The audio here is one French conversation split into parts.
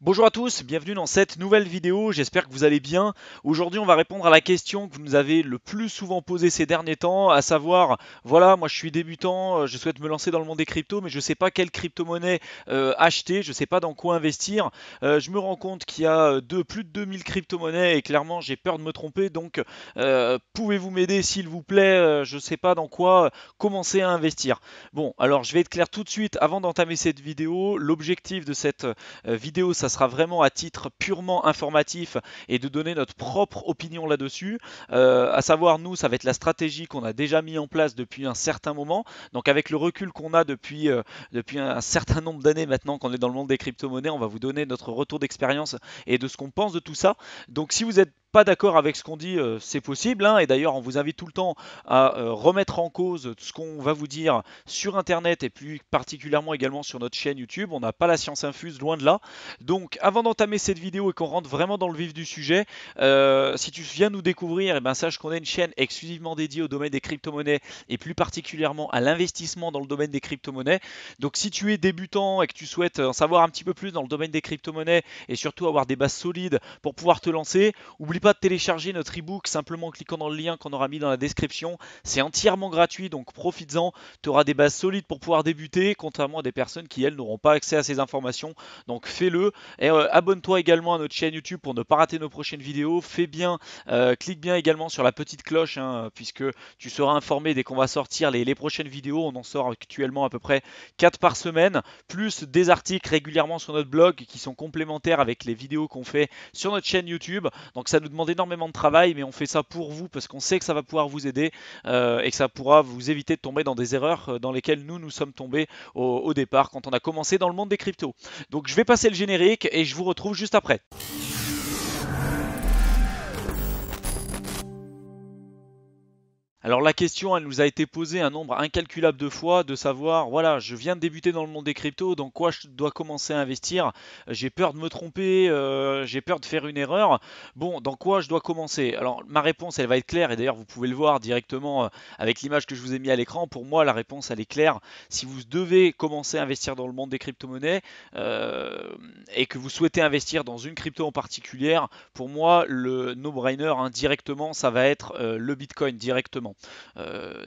Bonjour à tous, bienvenue dans cette nouvelle vidéo, j'espère que vous allez bien. Aujourd'hui on va répondre à la question que vous nous avez le plus souvent posée ces derniers temps, à savoir, voilà, moi je suis débutant, je souhaite me lancer dans le monde des cryptos, mais je ne sais pas quelle crypto-monnaie acheter, je ne sais pas dans quoi investir. Je me rends compte qu'il y a plus de 2000 crypto-monnaies et clairement j'ai peur de me tromper, donc pouvez-vous m'aider s'il vous plaît, je ne sais pas dans quoi commencer à investir. Bon, alors je vais être clair tout de suite avant d'entamer cette vidéo, l'objectif de cette vidéo, ça sera vraiment à titre purement informatif et de donner notre propre opinion là-dessus. À savoir, nous, ça va être la stratégie qu'on a déjà mis en place depuis un certain moment. Donc, avec le recul qu'on a depuis un certain nombre d'années maintenant qu'on est dans le monde des crypto-monnaies, on va vous donner notre retour d'expérience et de ce qu'on pense de tout ça. Donc, si vous êtes pas d'accord avec ce qu'on dit, c'est possible, hein, et d'ailleurs on vous invite tout le temps à remettre en cause ce qu'on va vous dire sur internet et plus particulièrement également sur notre chaîne YouTube. On n'a pas la science infuse, loin de là. Donc avant d'entamer cette vidéo et qu'on rentre vraiment dans le vif du sujet, si tu viens nous découvrir, eh ben, sache qu'on a une chaîne exclusivement dédiée au domaine des crypto-monnaies et plus particulièrement à l'investissement dans le domaine des crypto-monnaies. Donc si tu es débutant et que tu souhaites en savoir un petit peu plus dans le domaine des crypto-monnaies et surtout avoir des bases solides pour pouvoir te lancer, oublie pas de télécharger notre e-book simplement en cliquant dans le lien qu'on aura mis dans la description. C'est entièrement gratuit, donc profites-en. Tu auras des bases solides pour pouvoir débuter, contrairement à des personnes qui, elles, n'auront pas accès à ces informations. Donc fais-le. Et abonne-toi également à notre chaîne YouTube pour ne pas rater nos prochaines vidéos. Fais bien, clique bien également sur la petite cloche, hein, puisque tu seras informé dès qu'on va sortir les prochaines vidéos. On en sort actuellement à peu près 4 par semaine, plus des articles régulièrement sur notre blog qui sont complémentaires avec les vidéos qu'on fait sur notre chaîne YouTube. Donc ça nous demande énormément de travail, mais on fait ça pour vous parce qu'on sait que ça va pouvoir vous aider et que ça pourra vous éviter de tomber dans des erreurs dans lesquelles nous sommes tombés au départ quand on a commencé dans le monde des cryptos. Donc je vais passer le générique et je vous retrouve juste après. Alors la question, elle nous a été posée un nombre incalculable de fois, de savoir, voilà, je viens de débuter dans le monde des cryptos, donc quoi je dois commencer à investir? J'ai peur de me tromper, j'ai peur de faire une erreur. Bon, dans quoi je dois commencer? Alors ma réponse, elle va être claire, et d'ailleurs vous pouvez le voir directement avec l'image que je vous ai mis à l'écran. Pour moi, la réponse, elle est claire. Si vous devez commencer à investir dans le monde des crypto-monnaies euh, et que vous souhaitez investir dans une crypto en particulier, pour moi, le no-brainer, hein, directement, ça va être le Bitcoin directement.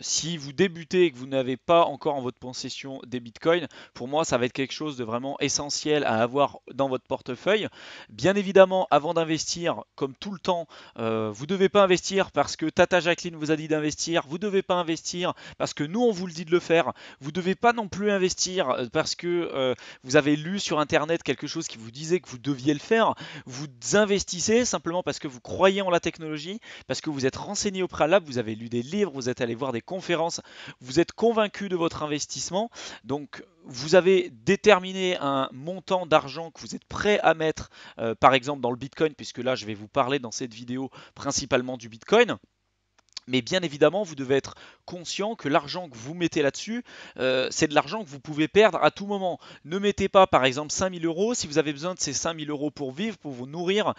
Si vous débutez et que vous n'avez pas encore en votre possession des bitcoins, pour moi, ça va être quelque chose de vraiment essentiel à avoir dans votre portefeuille. Bien évidemment, avant d'investir, comme tout le temps, vous ne devez pas investir parce que Tata Jacqueline vous a dit d'investir. Vous ne devez pas investir parce que nous, on vous le dit de le faire. Vous ne devez pas non plus investir parce que vous avez lu sur Internet quelque chose qui vous disait que vous deviez le faire. Vous investissez simplement parce que vous croyez en la technologie, parce que vous êtes renseigné au préalable, vous avez lu des livres, vous êtes allé voir des conférences, vous êtes convaincu de votre investissement. Donc vous avez déterminé un montant d'argent que vous êtes prêt à mettre, par exemple dans le Bitcoin, puisque là je vais vous parler dans cette vidéo principalement du Bitcoin. Mais bien évidemment, vous devez être conscient que l'argent que vous mettez là-dessus, c'est de l'argent que vous pouvez perdre à tout moment. Ne mettez pas, par exemple, 5000 euros si vous avez besoin de ces 5000 euros pour vivre, pour vous nourrir,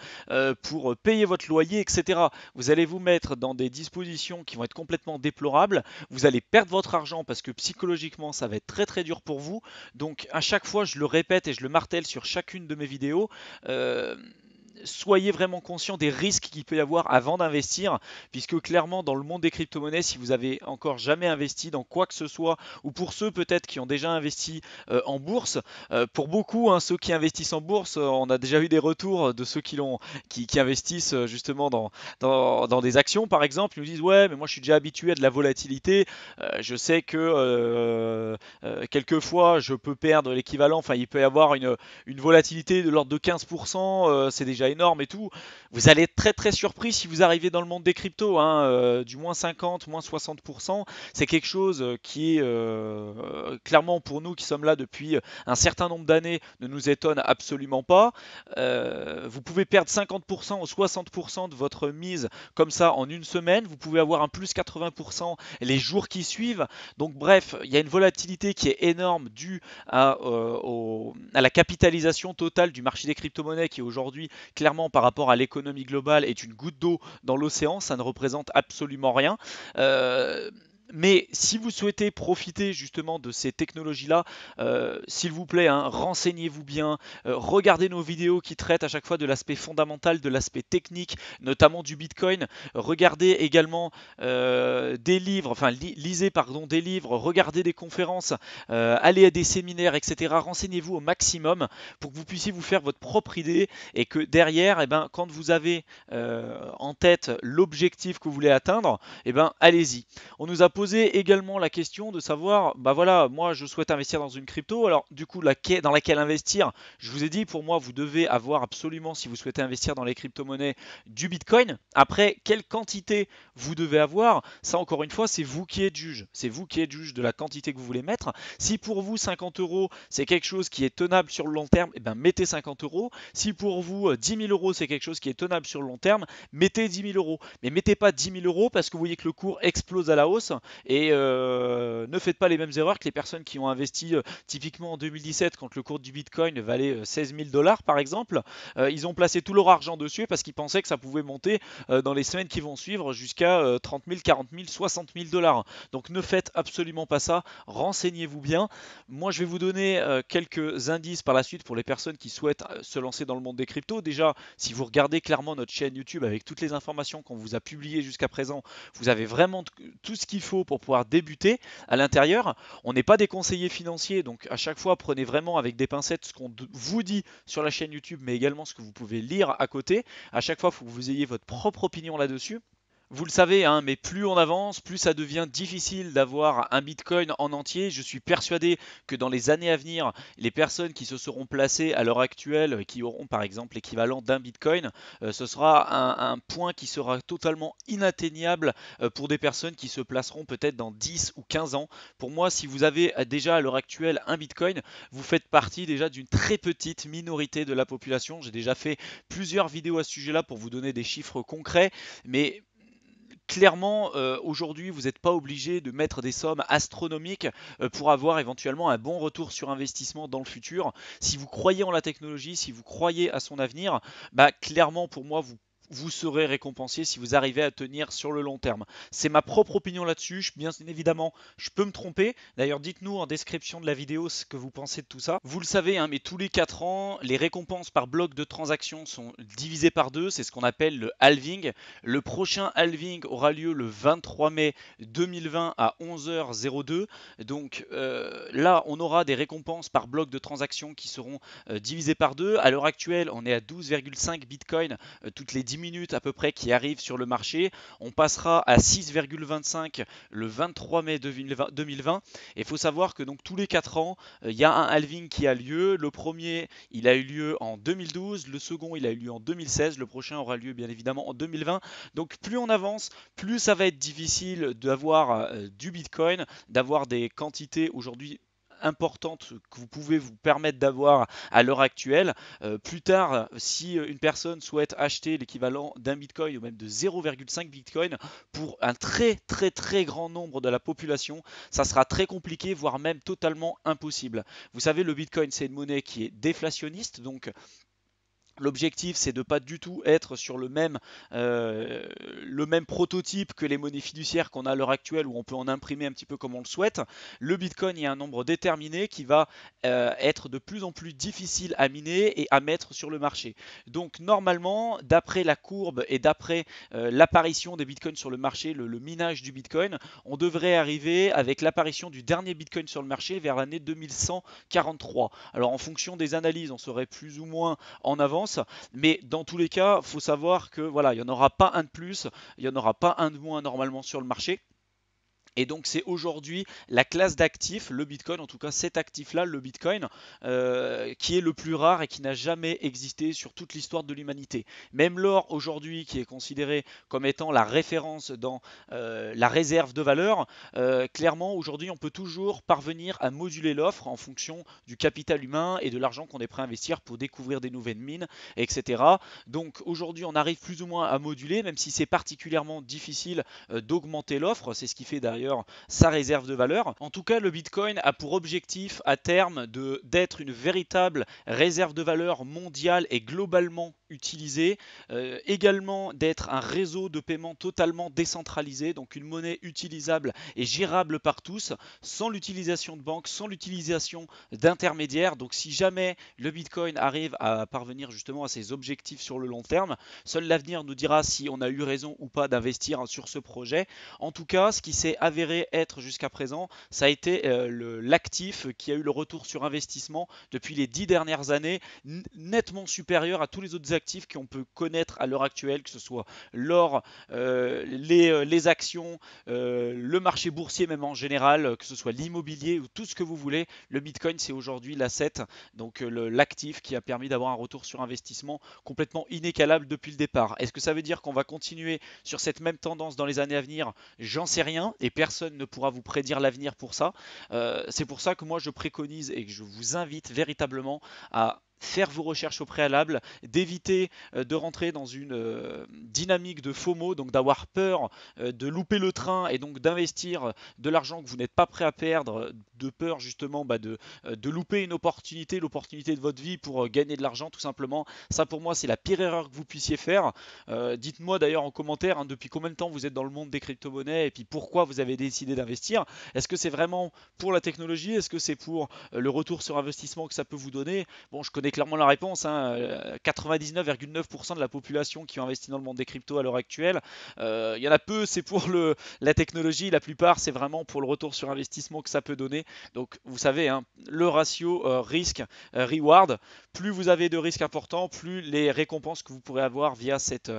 pour payer votre loyer, etc. Vous allez vous mettre dans des dispositions qui vont être complètement déplorables. Vous allez perdre votre argent parce que psychologiquement, ça va être très très dur pour vous. Donc, à chaque fois, je le répète et je le martèle sur chacune de mes vidéos. Soyez vraiment conscient des risques qu'il peut y avoir avant d'investir, puisque clairement dans le monde des crypto-monnaies, si vous avez encore jamais investi dans quoi que ce soit, ou pour ceux peut-être qui ont déjà investi en bourse, pour beaucoup, hein, ceux qui investissent en bourse, on a déjà eu des retours de ceux qui investissent justement dans des actions par exemple, ils nous disent ouais mais moi je suis déjà habitué à de la volatilité, je sais que quelquefois je peux perdre l'équivalent, enfin il peut y avoir une volatilité de l'ordre de 15%, c'est déjà énorme et tout. Vous allez être très très surpris si vous arrivez dans le monde des cryptos, hein, du moins 50, moins 60%. C'est quelque chose qui est clairement pour nous qui sommes là depuis un certain nombre d'années ne nous étonne absolument pas. Vous pouvez perdre 50% ou 60% de votre mise comme ça en une semaine. Vous pouvez avoir un plus 80% les jours qui suivent. Donc bref, il y a une volatilité qui est énorme due à la capitalisation totale du marché des crypto-monnaies qui aujourd'hui, clairement par rapport à l'économie globale, est une goutte d'eau dans l'océan. Ça ne représente absolument rien. Mais si vous souhaitez profiter justement de ces technologies-là, s'il vous plaît, hein, renseignez-vous bien, regardez nos vidéos qui traitent à chaque fois de l'aspect fondamental, de l'aspect technique, notamment du Bitcoin. Regardez également des livres, enfin lisez pardon des livres, regardez des conférences, allez à des séminaires, etc. Renseignez-vous au maximum pour que vous puissiez vous faire votre propre idée et que derrière, eh ben, quand vous avez en tête l'objectif que vous voulez atteindre, eh ben, allez-y. On nous a posé également la question de savoir, bah voilà, moi je souhaite investir dans une crypto, alors du coup dans laquelle investir? Je vous ai dit, pour moi, vous devez avoir absolument, si vous souhaitez investir dans les crypto-monnaies, du Bitcoin. Après, quelle quantité vous devez avoir? Ça, encore une fois, c'est vous qui êtes juge. C'est vous qui êtes juge de la quantité que vous voulez mettre. Si pour vous 50 euros, c'est quelque chose qui est tenable sur le long terme, eh ben mettez 50 euros. Si pour vous 10 000 euros, c'est quelque chose qui est tenable sur le long terme, mettez 10 000 euros. Mais mettez pas 10 000 euros parce que vous voyez que le cours explose à la hausse et ne faites pas les mêmes erreurs que les personnes qui ont investi typiquement en 2017 quand le cours du Bitcoin valait 16 000 dollars par exemple. Ils ont placé tout leur argent dessus parce qu'ils pensaient que ça pouvait monter dans les semaines qui vont suivre jusqu'à 30 000, 40 000, 60 000 dollars. Donc ne faites absolument pas ça. Renseignez-vous bien. Moi, je vais vous donner quelques indices par la suite pour les personnes qui souhaitent se lancer dans le monde des cryptos. Déjà, si vous regardez clairement notre chaîne YouTube avec toutes les informations qu'on vous a publiées jusqu'à présent, vous avez vraiment tout ce qu'il faut pour pouvoir débuter à l'intérieur. On n'est pas des conseillers financiers, donc à chaque fois, prenez vraiment avec des pincettes ce qu'on vous dit sur la chaîne YouTube, mais également ce que vous pouvez lire à côté. À chaque fois, il faut que vous ayez votre propre opinion là-dessus. Vous le savez, hein, mais plus on avance, plus ça devient difficile d'avoir un Bitcoin en entier. Je suis persuadé que dans les années à venir, les personnes qui se seront placées à l'heure actuelle, qui auront par exemple l'équivalent d'un Bitcoin, ce sera un point qui sera totalement inatteignable pour des personnes qui se placeront peut-être dans 10 ou 15 ans. Pour moi, si vous avez déjà à l'heure actuelle un Bitcoin, vous faites partie déjà d'une très petite minorité de la population. J'ai déjà fait plusieurs vidéos à ce sujet-là pour vous donner des chiffres concrets, mais clairement, aujourd'hui, vous n'êtes pas obligé de mettre des sommes astronomiques pour avoir éventuellement un bon retour sur investissement dans le futur. Si vous croyez en la technologie, si vous croyez à son avenir, bah, clairement pour moi, vous serez récompensé si vous arrivez à tenir sur le long terme. C'est ma propre opinion là-dessus. Bien évidemment, je peux me tromper. D'ailleurs, dites-nous en description de la vidéo ce que vous pensez de tout ça. Vous le savez, hein, mais tous les 4 ans, les récompenses par bloc de transaction sont divisées par deux. C'est ce qu'on appelle le halving. Le prochain halving aura lieu le 23 mai 2020 à 11h02. Donc là, on aura des récompenses par bloc de transaction qui seront divisées par deux. À l'heure actuelle, on est à 12,5 bitcoins toutes les 10 minutes à peu près qui arrivent sur le marché. On passera à 6,25 le 23 mai 2020. Et il faut savoir que donc tous les 4 ans, il y a un halving qui a lieu. Le premier, il a eu lieu en 2012. Le second, il a eu lieu en 2016. Le prochain aura lieu bien évidemment en 2020. Donc plus on avance, plus ça va être difficile d'avoir du Bitcoin, d'avoir des quantités aujourd'hui importantes que vous pouvez vous permettre d'avoir à l'heure actuelle. Plus tard, si une personne souhaite acheter l'équivalent d'un Bitcoin ou même de 0,5 Bitcoin pour un très très très grand nombre de la population, ça sera très compliqué, voire même totalement impossible. Vous savez, le Bitcoin, c'est une monnaie qui est déflationniste, donc l'objectif, c'est de pas du tout être sur le même prototype que les monnaies fiduciaires qu'on a à l'heure actuelle où on peut en imprimer un petit peu comme on le souhaite. Le Bitcoin, il y a un nombre déterminé qui va être de plus en plus difficile à miner et à mettre sur le marché. Donc normalement, d'après la courbe et d'après l'apparition des Bitcoins sur le marché, le minage du Bitcoin, on devrait arriver avec l'apparition du dernier Bitcoin sur le marché vers l'année 2143. Alors en fonction des analyses, on serait plus ou moins en avance. Mais dans tous les cas, il faut savoir que voilà, il n'y en aura pas un de plus, il n'y en aura pas un de moins normalement sur le marché. Et donc c'est aujourd'hui la classe d'actifs, le Bitcoin, en tout cas cet actif-là, le Bitcoin, qui est le plus rare et qui n'a jamais existé sur toute l'histoire de l'humanité. Même l'or aujourd'hui, qui est considéré comme étant la référence dans la réserve de valeur, clairement aujourd'hui on peut toujours parvenir à moduler l'offre en fonction du capital humain et de l'argent qu'on est prêt à investir pour découvrir des nouvelles mines, etc. Donc aujourd'hui on arrive plus ou moins à moduler, même si c'est particulièrement difficile d'augmenter l'offre. C'est ce qui fait d'ailleurs supérieur sa réserve de valeur. En tout cas, le Bitcoin a pour objectif à terme d'être une véritable réserve de valeur mondiale et globalement utilisée, également d'être un réseau de paiement totalement décentralisé, donc une monnaie utilisable et gérable par tous, sans l'utilisation de banques, sans l'utilisation d'intermédiaires. Donc si jamais le Bitcoin arrive à parvenir justement à ses objectifs sur le long terme, seul l'avenir nous dira si on a eu raison ou pas d'investir sur ce projet. En tout cas, ce qui s'est avéré être jusqu'à présent, ça a été l'actif qui a eu le retour sur investissement depuis les 10 dernières années, nettement supérieur à tous les autres actifs qu'on peut connaître à l'heure actuelle, que ce soit l'or, les actions, le marché boursier même en général, que ce soit l'immobilier ou tout ce que vous voulez. Le Bitcoin, c'est aujourd'hui l'asset, donc l'actif qui a permis d'avoir un retour sur investissement complètement inégalable depuis le départ. Est-ce que ça veut dire qu'on va continuer sur cette même tendance dans les années à venir? J'en sais rien et personne ne pourra vous prédire l'avenir pour ça. C'est pour ça que moi je préconise et que je vous invite véritablement à faire vos recherches au préalable, d'éviter de rentrer dans une dynamique de FOMO, donc d'avoir peur de louper le train et donc d'investir de l'argent que vous n'êtes pas prêt à perdre, de peur justement de louper une opportunité, l'opportunité de votre vie pour gagner de l'argent tout simplement. Ça pour moi c'est la pire erreur que vous puissiez faire. Dites-moi d'ailleurs en commentaire depuis combien de temps vous êtes dans le monde des crypto-monnaies et puis pourquoi vous avez décidé d'investir. Est-ce que c'est vraiment pour la technologie? Est-ce que c'est pour le retour sur investissement que ça peut vous donner? Bon, je connais clairement la réponse, hein. 99,9% de la population qui investit dans le monde des cryptos à l'heure actuelle. Il y en a peu, c'est pour la technologie. La plupart, c'est vraiment pour le retour sur investissement que ça peut donner. Donc, vous savez, hein, le ratio risque-reward, plus vous avez de risques importants, plus les récompenses que vous pourrez avoir via cette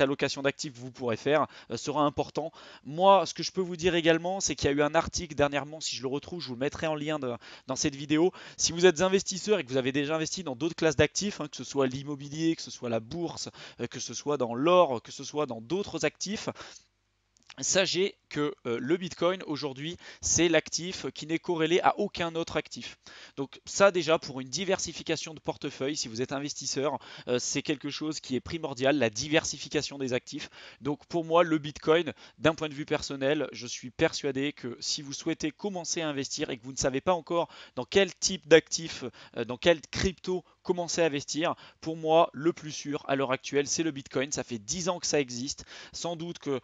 allocation d'actifs que vous pourrez faire sera important. Moi, ce que je peux vous dire également, c'est qu'il y a eu un article dernièrement, si je le retrouve, je vous le mettrai en lien dans cette vidéo. Si vous êtes investisseur et que vous avez déjà investi dans d'autres classes d'actifs, hein, que ce soit l'immobilier, que ce soit la bourse, que ce soit dans l'or, que ce soit dans d'autres actifs, sachez que le Bitcoin aujourd'hui c'est l'actif qui n'est corrélé à aucun autre actif. Donc ça déjà pour une diversification de portefeuille, si vous êtes investisseur, c'est quelque chose qui est primordial, la diversification des actifs. Donc pour moi le Bitcoin, d'un point de vue personnel, je suis persuadé que si vous souhaitez commencer à investir et que vous ne savez pas encore dans quel type d'actifs, dans quel crypto commencer à investir, pour moi le plus sûr à l'heure actuelle c'est le Bitcoin. Ça fait 10 ans que ça existe, sans doute que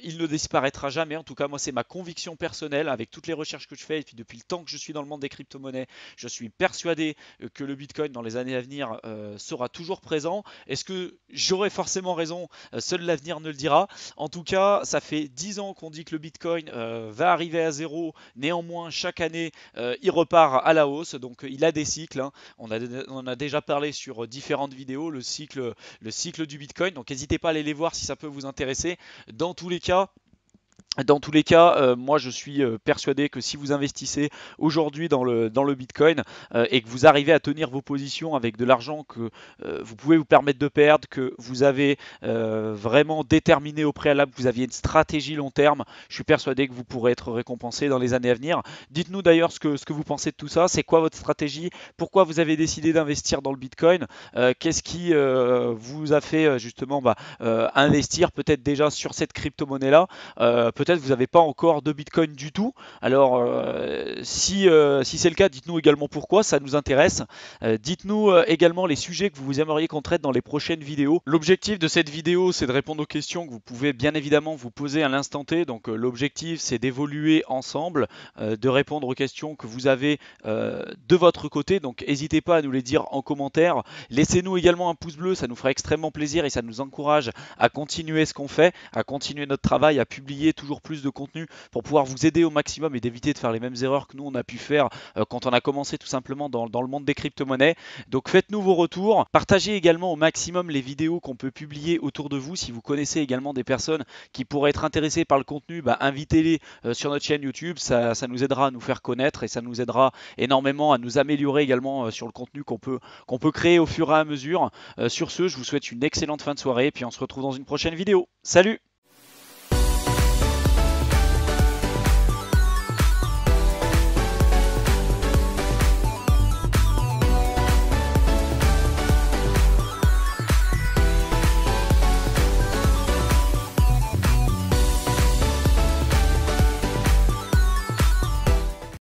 il ne disparaîtra jamais. En tout cas, moi, c'est ma conviction personnelle avec toutes les recherches que je fais et puis depuis le temps que je suis dans le monde des crypto-monnaies, je suis persuadé que le Bitcoin dans les années à venir sera toujours présent. Est-ce que j'aurai forcément raison? Seul l'avenir ne le dira. En tout cas, ça fait 10 ans qu'on dit que le Bitcoin va arriver à zéro. Néanmoins, chaque année, il repart à la hausse. Donc, il a des cycles, hein. On a déjà parlé sur différentes vidéos, le cycle du Bitcoin. Donc, n'hésitez pas à aller les voir si ça peut vous intéresser. Dans tous les cas, moi je suis persuadé que si vous investissez aujourd'hui dans le Bitcoin et que vous arrivez à tenir vos positions avec de l'argent que vous pouvez vous permettre de perdre, que vous avez vraiment déterminé au préalable, que vous aviez une stratégie long terme, je suis persuadé que vous pourrez être récompensé dans les années à venir. Dites-nous d'ailleurs ce que vous pensez de tout ça, c'est quoi votre stratégie, pourquoi vous avez décidé d'investir dans le Bitcoin, qu'est-ce qui vous a fait justement investir peut-être déjà sur cette crypto-monnaie là. Peut-être que vous n'avez pas encore de Bitcoin du tout. Alors, si c'est le cas, dites-nous également pourquoi, ça nous intéresse. Dites-nous également les sujets que vous aimeriez qu'on traite dans les prochaines vidéos. L'objectif de cette vidéo, c'est de répondre aux questions que vous pouvez bien évidemment vous poser à l'instant T. Donc, l'objectif, c'est d'évoluer ensemble, de répondre aux questions que vous avez de votre côté. Donc, n'hésitez pas à nous les dire en commentaire. Laissez-nous également un pouce bleu, ça nous ferait extrêmement plaisir et ça nous encourage à continuer ce qu'on fait, à continuer notre travail, à publier toujours plus de contenu pour pouvoir vous aider au maximum et d'éviter de faire les mêmes erreurs que nous on a pu faire quand on a commencé tout simplement dans le monde des crypto-monnaies. Donc faites-nous vos retours, partagez également au maximum les vidéos qu'on peut publier autour de vous. Si vous connaissez également des personnes qui pourraient être intéressées par le contenu, invitez-les sur notre chaîne YouTube, ça nous aidera à nous faire connaître et ça nous aidera énormément à nous améliorer également sur le contenu qu'on peut créer au fur et à mesure. Sur ce, je vous souhaite une excellente fin de soirée et puis on se retrouve dans une prochaine vidéo. Salut!